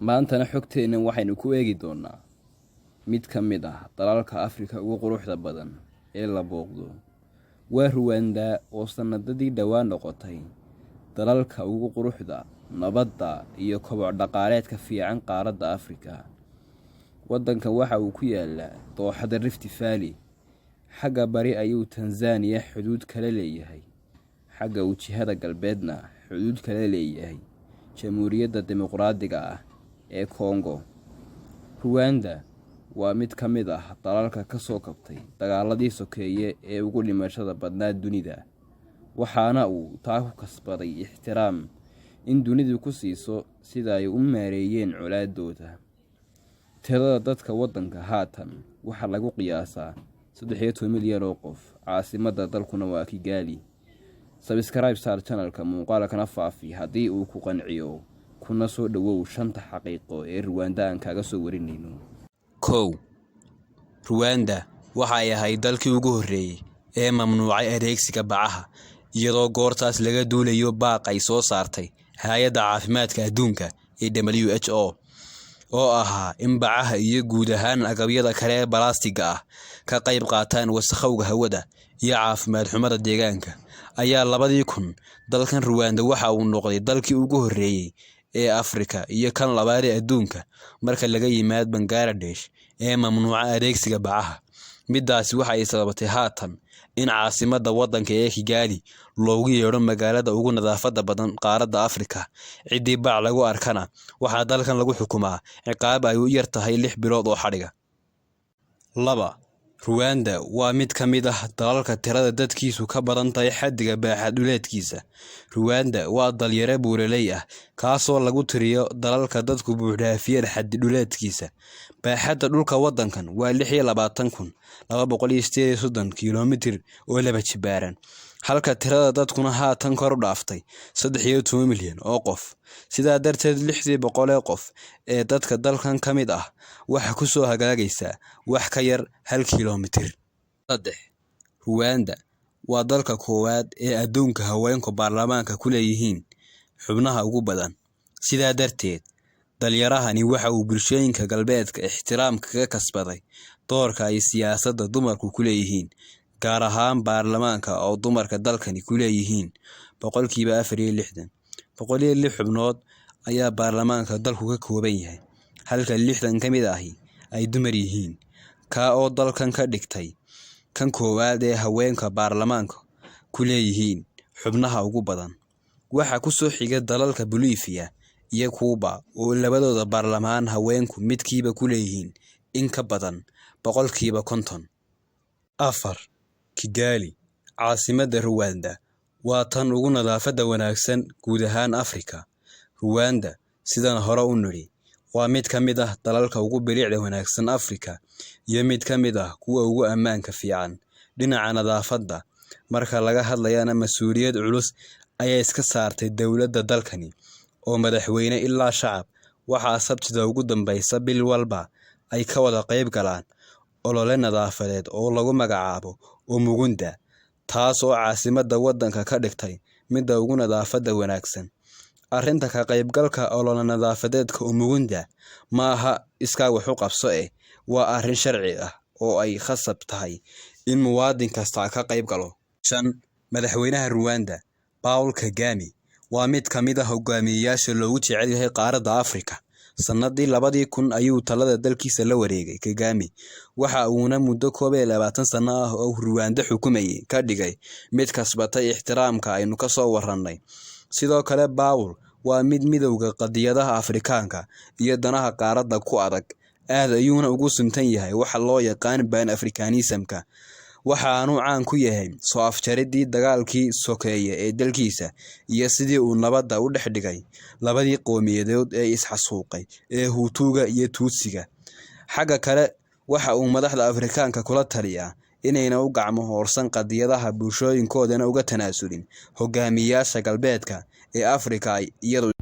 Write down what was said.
maantana xogteena waxaynu ku eegi doonaa mid ka mid ah dalalka Afrika ugu quruxda badan ee la booqdo. Waa Rwanda oo sanadadii dhawaan noqotay dalalka ugu quruxda, nabadda iyo koboc dhaqaaleedka fiican qaaradda Afrika. Wadankan waxa uu ku yaalaa dooxada Rift Valley. Xagga bari ayuu Tanzania xuduud kala leeyahay, xagga wajihada galbeedna xuduud kala leeyahay Jamhuuriyadda Dimuqraadiga ah ee Congo. Rwanda waa mid ka mid ah dalalka ka soo kabtay dagaaladii sokeeye ee ugu dhimashada badnaa dunida, waxaana uu taa ku kasbaday ixtiraam in dunidu ku siiso sida ay u maareeyeen colaadooda. Tirada dadka wadanka haatan waxaa lagu qiyaasaa 13 milyan oo qof, caasimadda dalkuna waa Kigali. Subscribe saar channelka muuqaalkana faafi haddii uu ku qanciyo, kuna soo dhawow 5 xaqiiqo ee Rwanda aan kaga soo warinayno. Rwanda waxa ay ahayd dalkii ugu horreeyay ee mamnuucay adeegsiga bacaha, iyadoo goortaas laga duulayo baaq ay soo saartay Hay'adda Caafimaadka Adduunka ee WHO oo ahaa in bacaha iyo guud ahaan agabyada kale ee balaastiga ah ka qayb qaataan wasakhowga hawada iyo caafimaad xumada deegaanka. Ayaa 2000 dalkan Rwanda waxa uu noqday dalkii ugu horreeyay ee Afrika iyo kan labaad ee adduunka marka laga yimaado Bangladesh ee mamnuuca adeegsiga bacaha. Midaasi waxa ay sababtay haatan in caasimadda wadanka ee Kigali loogu yeero magaalada ugu nadaafadda badan qaaradda Afrika. Cidii bac lagu arkana waxa dalkan lagu xukumaa ciqaab ay u yar tahay 6 bilood oo xadhiga. 2. Rwanda waa mid ka mid ah dalalka tirada dadkiisu ka badan tahay xaddiga baaxad dhuleedkiisa. Rwanda waa dal yare buuraley ah kaasoo lagu tiriyo dalalka dadku buuxdhaafiyeen xaddi dhuleedkiisa. Baaxadda dhulka wadankan waa 26,238 kiiloomitir oo laba jibaaran, halka tirada dadkuna haatan kor u dhaaftay 13 milyan oo qof. Sidaa darteed 600 qof ee dadka dalkan ka mid ah waxa ku soo hagaagaysa wax ka yar 1 kiiloomitir. 3. Rwanda waa dalka koowaad ee adduunka haweenku baarlamaanka ku leeyihiin xubnaha ugu badan. Sidaa darteed dalyarahani waxa uu bulshooyinka galbeedka ixtiraam kaga kasbaday doorka ay siyaasadda dumarku ku leeyihiin, gaar ahaan baarlamaanka oo dumarka dalkani ku leeyihiin 64%. 106 xubnood ayaa baarlamaanka dalku ka kooban yahay, halka 60 ka mid ahi ay dumar yihiin, ka oo dalkan ka dhigtay kan koowaad ee haweenka baarlamaanka ku leeyihiin xubnaha ugu badan. Waxa ku soo xiga dalalka Bolivia iyo Cuba oo labadooda baarlamaan haweenku midkiiba ku leeyihiin in ka badan 50%. 4. Kigali, caasimadda Rwanda, waa tan ugu nadaafadda wanaagsan guud ahaan Afrika. Rwanda, sidaan hore u niri, waa mid ka mid ah dalalka ugu bilicda wanaagsan Afrika iyo mid ka mid ah kuwa ugu ammaanka fiican dhinaca nadaafadda. Marka laga hadlayana mas'uuliyad culus ayaa iska saartay dowladda dalkani oo madaxweyne ilaa shacab waxa Sabtida ugu dambaysa bil walba ay ka wada qayb galaan olole nadaafadeed oo lagu magacaabo Umugunda, taas oo caasimadda wadanka ka dhigtay midda ugu nadaafadda wanaagsan. Arrinta ka qaybgalka olole nadaafadeedka Umugunda ma aha iska wax u qabso waa arrin sharci ah oo ay khasab tahay in muwaadin kasta ka qayb galo. 5. Madaxweynaha Rwanda Paul Kagame waa mid ka mid ah hogaamiyayaasha loogu jecel yahay qaaradda Afrika. Sanadii 2000 ayuu talada dalkiisa la wareegay. Kagame waxa uuna muddo 20 sano ah oo Rwanda xukumayay ka dhigay mid kasbatay ixtiraamka aynu ka soo warranay. Sidoo kale Paul waa mid midowga qadiyadaha Afrikaanka iyo danaha qaaradda ku adag, aad ayuuna ugu suntan yahay waxa loo yaqaan Pan-Africanism-ka. waxaanu caan ku yahay soo afjaridii dagaalkii sokeeye ee dalkiisa iyo sidii uu nabadda u dhex dhigay labadii qowmiyadood ee isxasuuqay ee Hutuga iyo Tutsiga. Xagga kale waxa uu madaxda Afrikaanka kula taliyaa inayna u gacmo hoorsan qadiyadaha bulshooyinkoodana uga tanaasulin hogaamiyayaasha galbeedka ee Afrika iyadoo